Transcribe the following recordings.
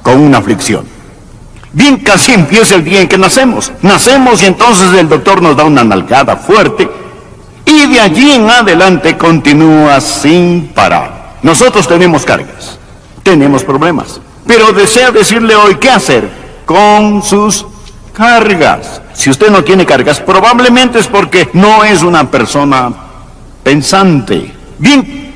con una aflicción. Bien, casi empieza el día en que nacemos. Nacemos y entonces el doctor nos da una nalgada fuerte y de allí en adelante continúa sin parar. Nosotros tenemos cargas, tenemos problemas, pero deseo decirle hoy qué hacer con sus cargas. Si usted no tiene cargas, probablemente es porque no es una persona pensante. Bien,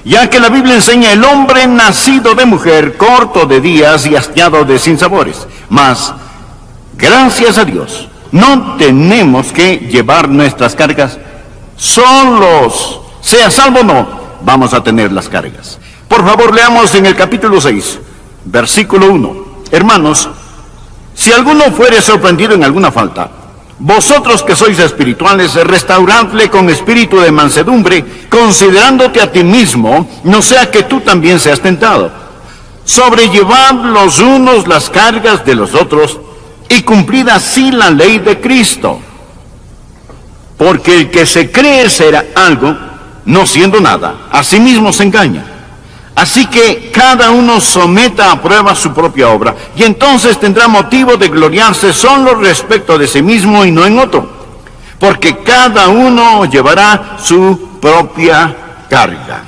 ya que la Biblia enseña el hombre nacido de mujer, corto de días y hastiado de sinsabores. Mas, gracias a Dios, no tenemos que llevar nuestras cargas solos. Sea salvo o no, vamos a tener las cargas. Por favor, leamos en el capítulo 6, versículo 1. Hermanos, si alguno fuere sorprendido en alguna falta, vosotros que sois espirituales, restauradle con espíritu de mansedumbre, considerándote a ti mismo, no sea que tú también seas tentado. Sobrellevad los unos las cargas de los otros, y cumplid así la ley de Cristo. Porque el que se cree ser algo, no siendo nada, a sí mismo se engaña. Así que cada uno someta a prueba su propia obra, y entonces tendrá motivo de gloriarse solo respecto de sí mismo y no en otro. Porque cada uno llevará su propia carga.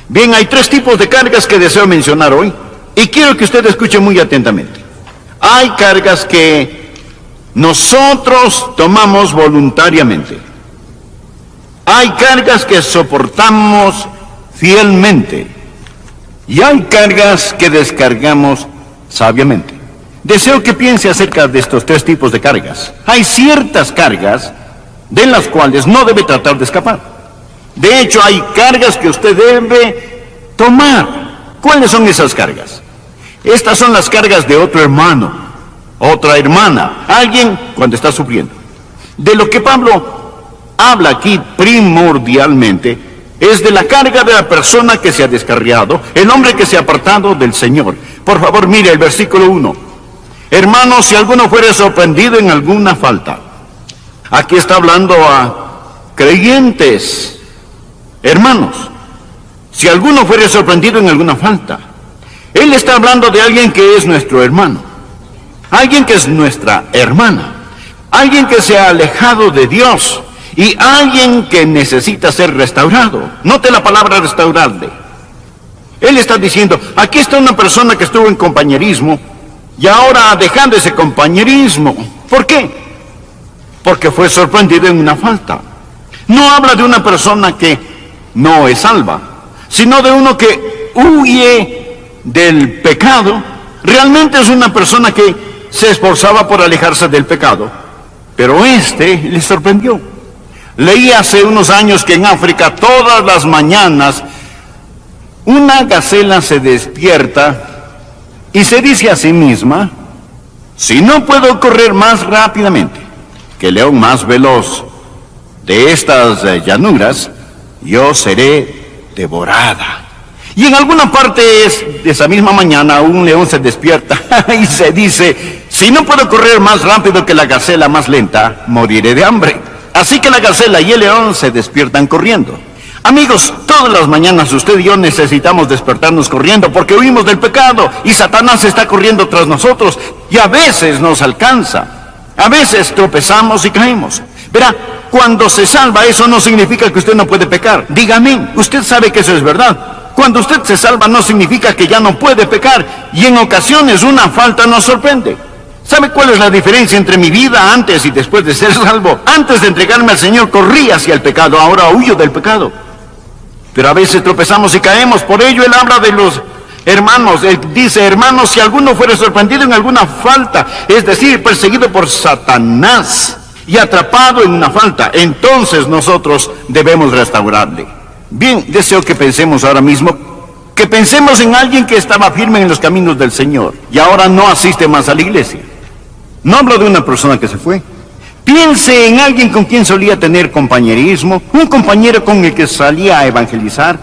Bien, hay tres tipos de cargas que deseo mencionar hoy, y quiero que usted escuche muy atentamente. Hay cargas que nosotros tomamos voluntariamente. Hay cargas que soportamos fielmente. Y hay cargas que descargamos sabiamente. Deseo que piense acerca de estos tres tipos de cargas. Hay ciertas cargas de las cuales no debe tratar de escapar. De hecho, hay cargas que usted debe tomar. ¿Cuáles son esas cargas? Estas son las cargas de otro hermano, otra hermana, alguien cuando está sufriendo. De lo que Pablo habla aquí primordialmente es de la carga de la persona que se ha descarriado, el hombre que se ha apartado del Señor. Por favor, mire el versículo 1. Hermanos, si alguno fuere sorprendido en alguna falta. Aquí está hablando a creyentes. Hermanos, si alguno fuere sorprendido en alguna falta. Él está hablando de alguien que es nuestro hermano, alguien que es nuestra hermana, alguien que se ha alejado de Dios y alguien que necesita ser restaurado. Note la palabra restaurarle. Él está diciendo, aquí está una persona que estuvo en compañerismo y ahora dejando ese compañerismo. ¿Por qué? Porque fue sorprendido en una falta. No habla de una persona que no es salva, sino de uno que huye del pecado. Realmente es una persona que se esforzaba por alejarse del pecado, pero le sorprendió. Leí hace unos años que en África todas las mañanas una gacela se despierta y se dice a sí misma, si no puedo correr más rápidamente que el león más veloz de estas llanuras, yo seré devorada. Y en alguna parte de esa misma mañana un león se despierta y se dice, si no puedo correr más rápido que la gacela más lenta, moriré de hambre. Así que la gacela y el león se despiertan corriendo. Amigos, todas las mañanas usted y yo necesitamos despertarnos corriendo porque huimos del pecado y Satanás está corriendo tras nosotros y a veces nos alcanza. A veces tropezamos y caemos. Verá, cuando se salva eso no significa que usted no puede pecar. Dígame, usted sabe que eso es verdad. Cuando usted se salva no significa que ya no puede pecar y en ocasiones una falta nos sorprende. ¿Sabe cuál es la diferencia entre mi vida antes y después de ser salvo? Antes de entregarme al Señor corrí hacia el pecado, ahora huyo del pecado. Pero a veces tropezamos y caemos, por ello Él habla de los hermanos. Él dice, hermanos, si alguno fuere sorprendido en alguna falta, es decir, perseguido por Satanás y atrapado en una falta, entonces nosotros debemos restaurarle. Bien, deseo que pensemos ahora mismo, que pensemos en alguien que estaba firme en los caminos del Señor y ahora no asiste más a la iglesia. No hablo de una persona que se fue. Piense en alguien con quien solía tener compañerismo, un compañero con el que salía a evangelizar,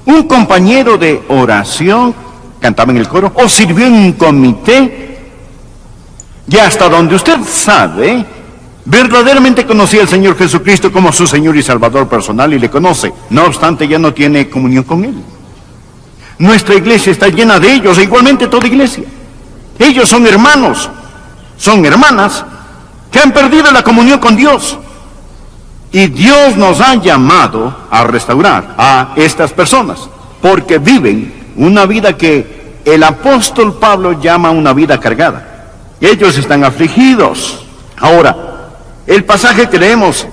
un compañero de oración, cantaba en el coro, o sirvió en un comité. Y hasta donde usted sabe, verdaderamente conocía al Señor Jesucristo como su Señor y Salvador personal y le conoce. No obstante, ya no tiene comunión con Él. Nuestra iglesia está llena de ellos, e igualmente toda iglesia. Ellos son hermanos, son hermanas, que han perdido la comunión con Dios. Y Dios nos ha llamado a restaurar a estas personas, porque viven una vida que el apóstol Pablo llama una vida cargada. Ellos están afligidos. Ahora, el pasaje que leemos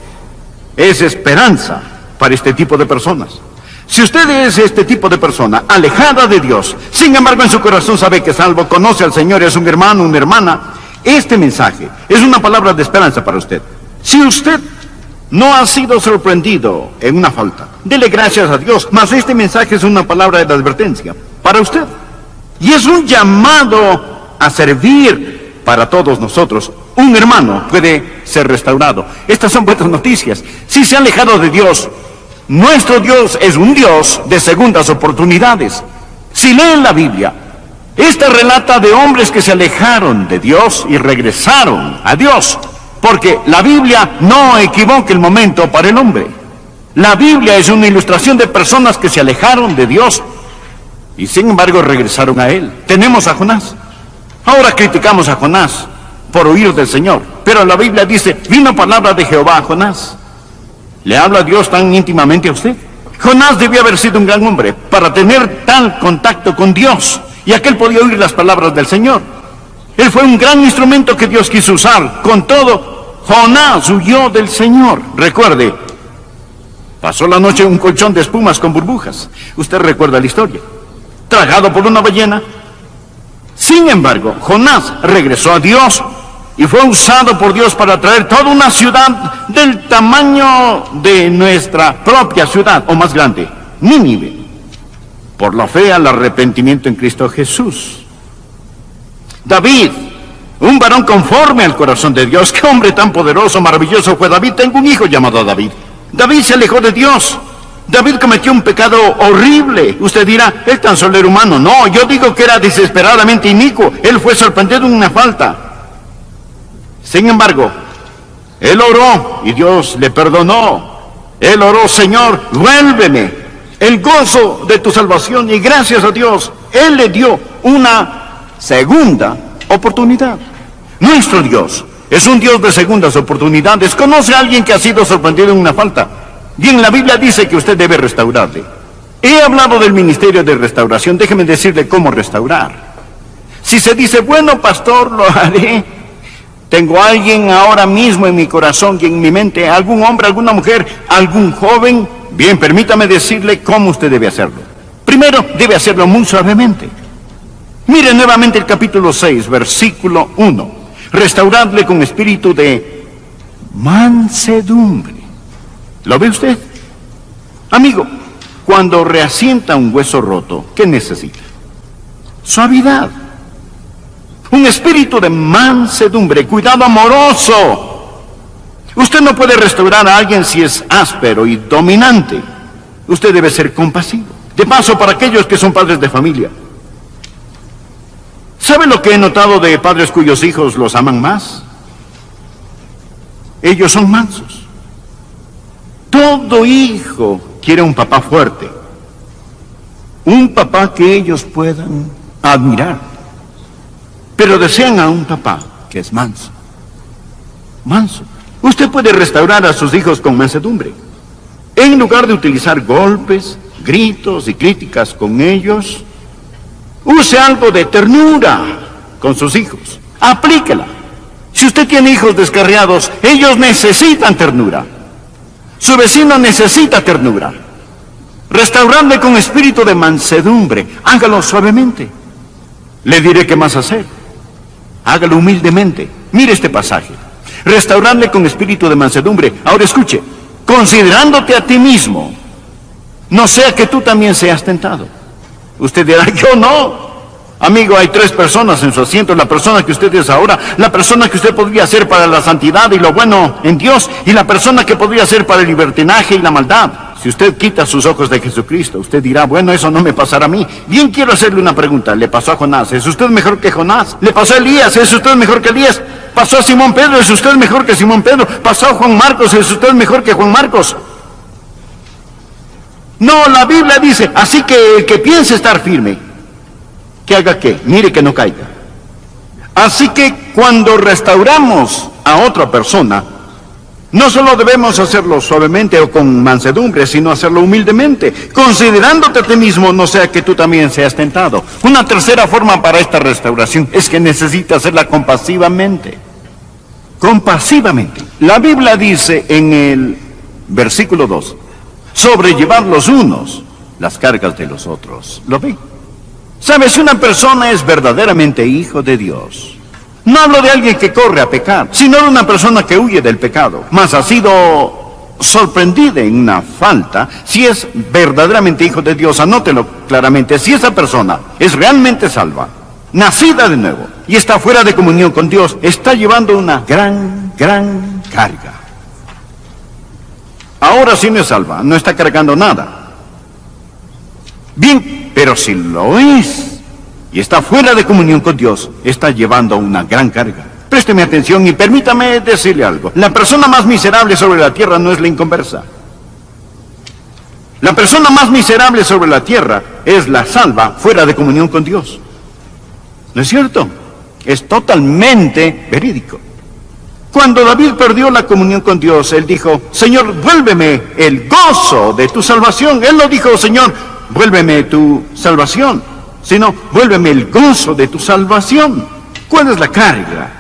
es esperanza para este tipo de personas. Si usted es este tipo de persona, alejada de Dios, sin embargo en su corazón sabe que es salvo, conoce al Señor, es un hermano, una hermana, este mensaje es una palabra de esperanza para usted. Si usted no ha sido sorprendido en una falta, dele gracias a Dios, mas este mensaje es una palabra de advertencia para usted. Y es un llamado a servir para todos nosotros. Un hermano puede ser restaurado. Estas son buenas noticias. Si se ha alejado de Dios, nuestro Dios es un Dios de segundas oportunidades. Si leen la Biblia, esta relata de hombres que se alejaron de Dios y regresaron a Dios. Porque la Biblia no equivoca el momento para el hombre. La Biblia es una ilustración de personas que se alejaron de Dios y sin embargo regresaron a Él. Tenemos a Jonás. Ahora criticamos a Jonás por huir del Señor, pero la Biblia dice, vino palabra de Jehová a Jonás. ¿Le habla Dios tan íntimamente a usted? Jonás debió haber sido un gran hombre para tener tal contacto con Dios, y aquel podía oír las palabras del Señor. Él fue un gran instrumento que Dios quiso usar. Con todo, Jonás huyó del Señor. Recuerde, pasó la noche en un colchón de espumas con burbujas. Usted recuerda la historia. Tragado por una ballena. Sin embargo, Jonás regresó a Dios y fue usado por Dios para traer toda una ciudad del tamaño de nuestra propia ciudad, o más grande, Nínive, por la fe al arrepentimiento en Cristo Jesús. David, un varón conforme al corazón de Dios. ¡Qué hombre tan poderoso, maravilloso fue David! Tengo un hijo llamado David. David se alejó de Dios. David cometió un pecado horrible. Usted dirá, él tan solo era humano. No, yo digo que era desesperadamente inicuo. Él fue sorprendido en una falta. Sin embargo, él oró y Dios le perdonó. Él oró, Señor, vuélveme el gozo de tu salvación, y gracias a Dios, Él le dio una segunda oportunidad. Nuestro Dios es un Dios de segundas oportunidades. ¿Conoce a alguien que ha sido sorprendido en una falta? Bien, la Biblia dice que usted debe restaurarle. He hablado del ministerio de restauración. Déjeme decirle cómo restaurar. Si se dice, bueno, pastor, lo haré. Tengo a alguien ahora mismo en mi corazón y en mi mente, algún hombre, alguna mujer, algún joven. Bien, permítame decirle cómo usted debe hacerlo. Primero, debe hacerlo muy suavemente. Mire nuevamente el capítulo 6, versículo 1. Restauradle con espíritu de mansedumbre. ¿Lo ve usted? Amigo, cuando reasienta un hueso roto, ¿qué necesita? Suavidad. Un espíritu de mansedumbre, cuidado amoroso. Usted no puede restaurar a alguien si es áspero y dominante. Usted debe ser compasivo. De paso, para aquellos que son padres de familia, ¿sabe lo que he notado de padres cuyos hijos los aman más? Ellos son mansos. Todo hijo quiere un papá fuerte, un papá que ellos puedan admirar, pero desean a un papá que es manso. Manso. Usted puede restaurar a sus hijos con mansedumbre. En lugar de utilizar golpes, gritos y críticas con ellos, use algo de ternura con sus hijos. Aplíquela. Si usted tiene hijos descarriados, ellos necesitan ternura. Su vecino necesita ternura. Restaurarle con espíritu de mansedumbre. Hágalo suavemente. Le diré qué más hacer. Hágalo humildemente. Mire este pasaje. Restaurarle con espíritu de mansedumbre. Ahora escuche. Considerándote a ti mismo, no sea que tú también seas tentado. Usted dirá, yo no. Amigo, hay tres personas en su asiento: la persona que usted es ahora, la persona que usted podría ser para la santidad y lo bueno en Dios, y la persona que podría ser para el libertinaje y la maldad. Si usted quita sus ojos de Jesucristo, usted dirá, bueno, eso no me pasará a mí. Bien, quiero hacerle una pregunta. ¿Le pasó a Jonás? ¿Es usted mejor que Jonás? ¿Le pasó a Elías? ¿Es usted mejor que Elías? ¿Pasó a Simón Pedro? ¿Es usted mejor que Simón Pedro? ¿Pasó a Juan Marcos? ¿Es usted mejor que Juan Marcos? No, la Biblia dice, así que el que piense estar firme, ¿que haga qué? Mire que no caiga. Así que cuando restauramos a otra persona, no solo debemos hacerlo suavemente o con mansedumbre, sino hacerlo humildemente, considerándote a ti mismo, no sea que tú también seas tentado. Una tercera forma para esta restauración es que necesitas hacerla compasivamente. Compasivamente. La Biblia dice en el versículo 2, sobrellevar los unos las cargas de los otros. ¿Lo ve? ¿Sabes? Una persona es verdaderamente hijo de Dios. No hablo de alguien que corre a pecar, sino de una persona que huye del pecado, mas ha sido sorprendida en una falta. Si es verdaderamente hijo de Dios, anótelo claramente, si esa persona es realmente salva, nacida de nuevo, y está fuera de comunión con Dios, está llevando una gran carga. Ahora si no es salva, no está cargando nada. Bien, pero si lo es, y está fuera de comunión con Dios, está llevando una gran carga. Présteme atención y permítame decirle algo. La persona más miserable sobre la tierra no es la inconversa. La persona más miserable sobre la tierra es la salva fuera de comunión con Dios. ¿No es cierto? Es totalmente verídico. Cuando David perdió la comunión con Dios, él dijo, Señor, vuélveme el gozo de tu salvación. Él no dijo, Señor, vuélveme tu salvación, sino vuélveme el gozo de tu salvación. ¿Cuál es la carga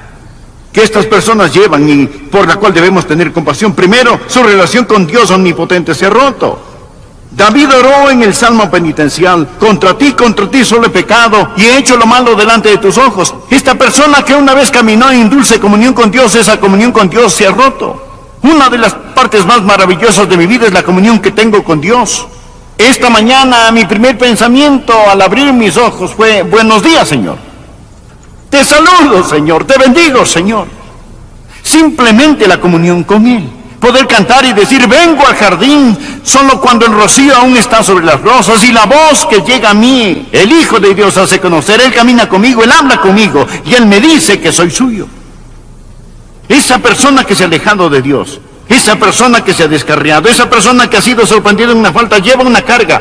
que estas personas llevan y por la cual debemos tener compasión? Primero, su relación con Dios omnipotente se ha roto. David oró en el Salmo penitencial, contra ti solo he pecado y he hecho lo malo delante de tus ojos. Esta persona que una vez caminó en dulce comunión con Dios, esa comunión con Dios se ha roto. Una de las partes más maravillosas de mi vida es la comunión que tengo con Dios. Esta mañana mi primer pensamiento al abrir mis ojos fue, buenos días, Señor. Te saludo, Señor, te bendigo, Señor. Simplemente la comunión con Él. Poder cantar y decir, vengo al jardín, solo cuando el rocío aún está sobre las rosas y la voz que llega a mí, el Hijo de Dios hace conocer, Él camina conmigo, Él habla conmigo y Él me dice que soy suyo. Esa persona que se ha alejado de Dios, esa persona que se ha descarriado, esa persona que ha sido sorprendida en una falta, lleva una carga,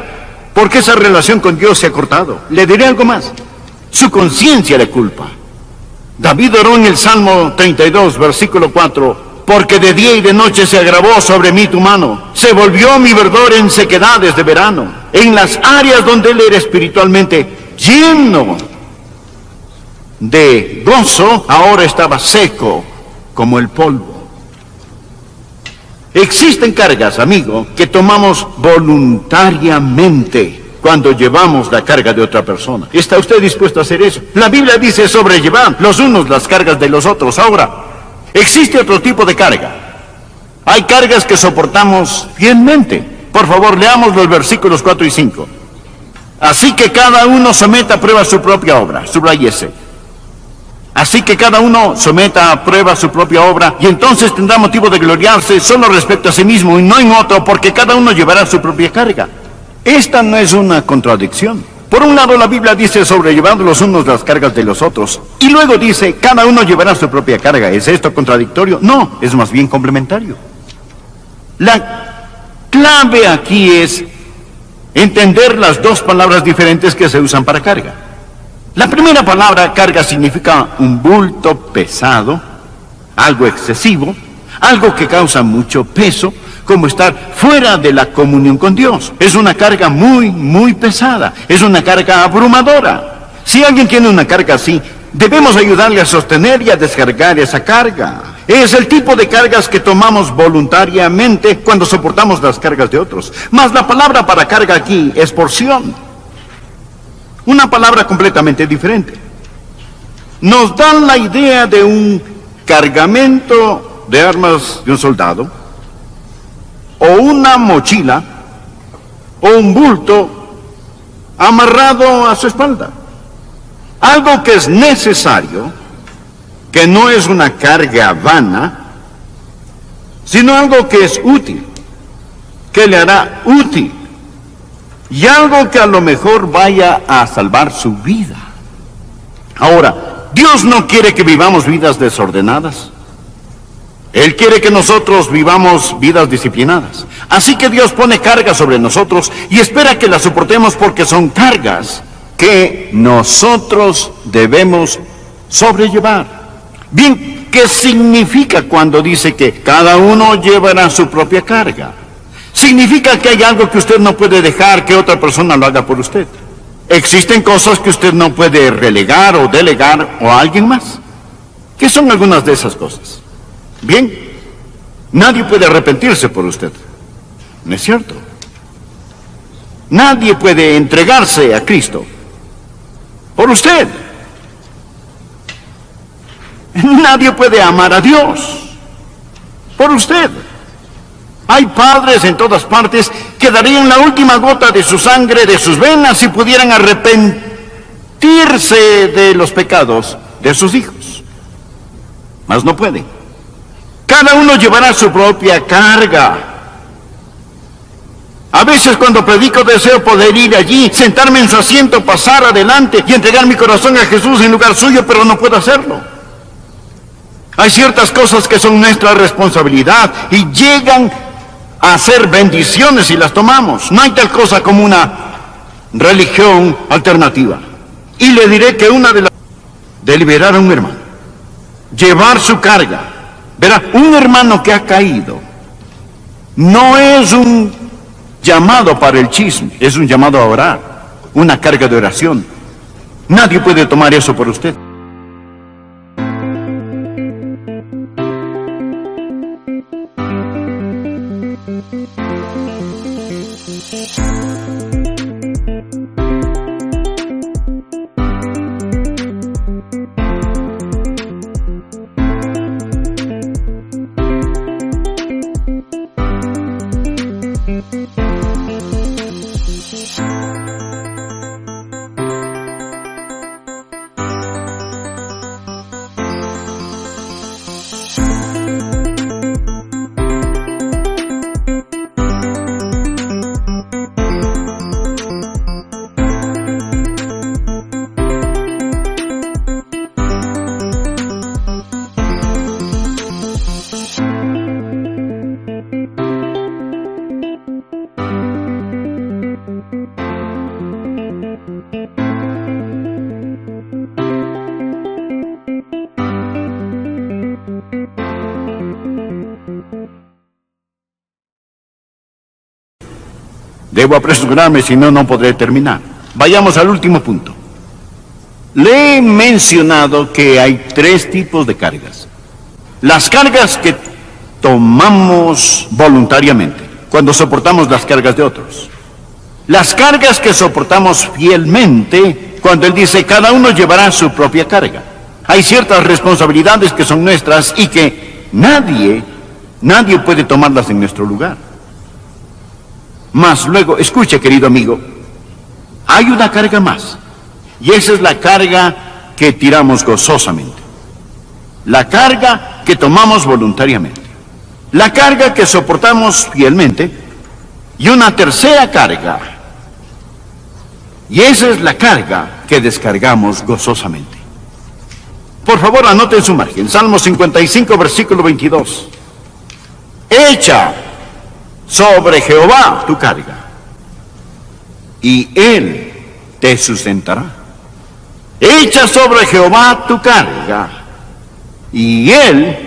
porque esa relación con Dios se ha cortado. Le diré algo más, su conciencia le culpa. David oró en el Salmo 32, versículo 4, porque de día y de noche se agravó sobre mí tu mano, se volvió mi verdor en sequedades de verano, en las áreas donde él era espiritualmente lleno de gozo, ahora estaba seco como el polvo. Existen cargas, amigo, que tomamos voluntariamente cuando llevamos la carga de otra persona. ¿Está usted dispuesto a hacer eso? La Biblia dice sobrellevar los unos las cargas de los otros. Ahora, existe otro tipo de carga. Hay cargas que soportamos fielmente. Por favor, leamos los versículos 4 y 5. Así que cada uno someta a prueba su propia obra. Subrayese. Así que cada uno someta a prueba su propia obra, y entonces tendrá motivo de gloriarse solo respecto a sí mismo y no en otro, porque cada uno llevará su propia carga. Esta no es una contradicción. Por un lado, la Biblia dice sobrellevando los unos las cargas de los otros, y luego dice cada uno llevará su propia carga. ¿Es esto contradictorio? No, es más bien complementario. La clave aquí es entender las dos palabras diferentes que se usan para carga. La primera palabra, carga, significa un bulto pesado, algo excesivo, algo que causa mucho peso, como estar fuera de la comunión con Dios. Es una carga muy pesada, es una carga abrumadora. Si alguien tiene una carga así, debemos ayudarle a sostener y a descargar esa carga. Es el tipo de cargas que tomamos voluntariamente cuando soportamos las cargas de otros. Mas la palabra para carga aquí es porción. Una palabra completamente diferente. Nos dan la idea de un cargamento de armas de un soldado, o una mochila, o un bulto amarrado a su espalda. Algo que es necesario, que no es una carga vana, sino algo que es útil, que le hará útil, y algo que a lo mejor vaya a salvar su vida. Ahora, Dios no quiere que vivamos vidas desordenadas. Él quiere que nosotros vivamos vidas disciplinadas. Así que Dios pone cargas sobre nosotros y espera que las soportemos porque son cargas que nosotros debemos sobrellevar. Bien, ¿qué significa cuando dice que cada uno llevará su propia carga? Significa que hay algo que usted no puede dejar que otra persona lo haga por usted. Existen cosas que usted no puede relegar o delegar a alguien más. ¿Qué son algunas de esas cosas? Bien, nadie puede arrepentirse por usted. ¿No es cierto? Nadie puede entregarse a Cristo por usted. Nadie puede amar a Dios por usted. Hay padres en todas partes que darían la última gota de su sangre, de sus venas, si pudieran arrepentirse de los pecados de sus hijos. Mas no pueden. Cada uno llevará su propia carga. A veces cuando predico deseo poder ir allí, sentarme en su asiento, pasar adelante y entregar mi corazón a Jesús en lugar suyo, pero no puedo hacerlo. Hay ciertas cosas que son nuestra responsabilidad y llegan a ser bendiciones si las tomamos. No hay tal cosa como una religión alternativa. Y le diré que una de liberar a un hermano, llevar su carga. Verá, un hermano que ha caído no es un llamado para el chisme, es un llamado a orar, una carga de oración. Nadie puede tomar eso por usted. Debo apresurarme, si no, no podré terminar. Vayamos al último punto. Le he mencionado que hay tres tipos de cargas. Las cargas que tomamos voluntariamente, cuando soportamos las cargas de otros. Las cargas que soportamos fielmente, cuando Él dice, cada uno llevará su propia carga. Hay ciertas responsabilidades que son nuestras y que nadie puede tomarlas en nuestro lugar. Mas luego, escuche, querido amigo, hay una carga más, y esa es la carga que tiramos gozosamente, la carga que tomamos voluntariamente, la carga que soportamos fielmente, y una tercera carga, y esa es la carga que descargamos gozosamente. Por favor, anote en su margen, Salmo 55, versículo 22. Echa sobre Jehová tu carga, y Él te sustentará. Echa sobre Jehová tu carga, y Él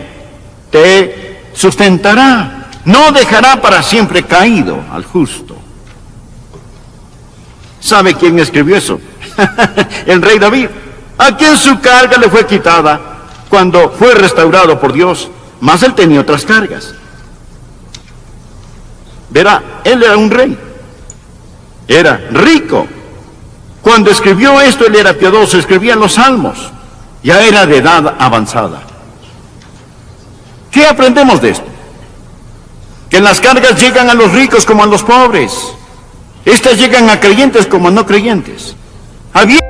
te sustentará. No dejará para siempre caído al justo. ¿Sabe quién escribió eso? El rey David, a quien su carga le fue quitada cuando fue restaurado por Dios, mas él tenía otras cargas. Verá, él era un rey, era rico. Cuando escribió esto, él era piadoso, escribía los salmos, ya era de edad avanzada. ¿Qué aprendemos de esto? Que las cargas llegan a los ricos como a los pobres. Estas llegan a creyentes como a no creyentes. Había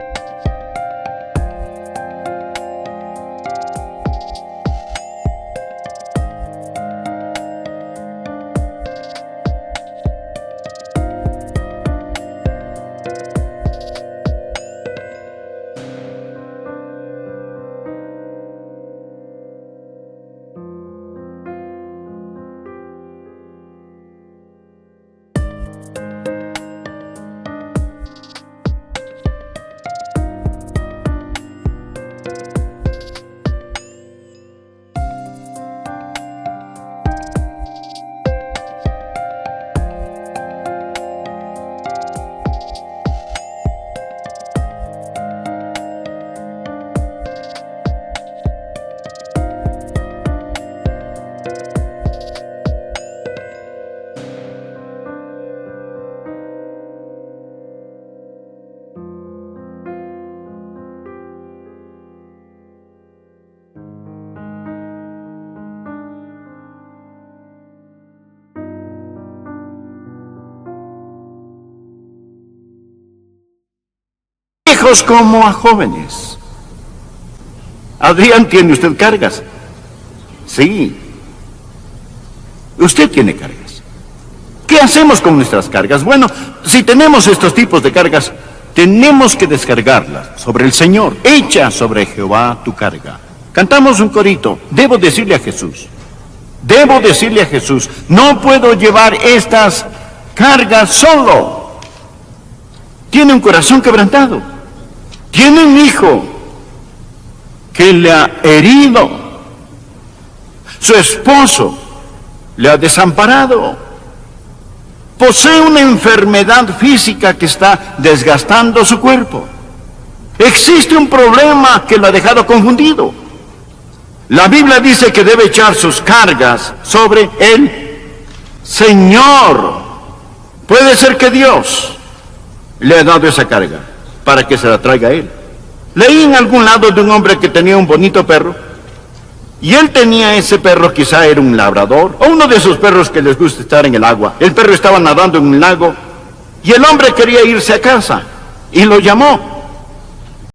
viejos como a jóvenes. Adrián, ¿tiene usted cargas? Sí. Usted tiene cargas. ¿Qué hacemos con nuestras cargas? Bueno, si tenemos estos tipos de cargas, tenemos que descargarlas sobre el Señor. Echa sobre Jehová tu carga. Cantamos un corito. Debo decirle a Jesús. Debo decirle a Jesús, no puedo llevar estas cargas solo. Tiene un corazón quebrantado. Tiene un hijo que le ha herido. Su esposo le ha desamparado. Posee una enfermedad física que está desgastando su cuerpo. Existe un problema que lo ha dejado confundido. La Biblia dice que debe echar sus cargas sobre el Señor. Puede ser que Dios le ha dado esa carga para que se la traiga a él. Leí en algún lado de un hombre que tenía un bonito perro, y él tenía ese perro, quizá era un labrador, o uno de esos perros que les gusta estar en el agua. El perro estaba nadando en un lago, y el hombre quería irse a casa, y lo llamó.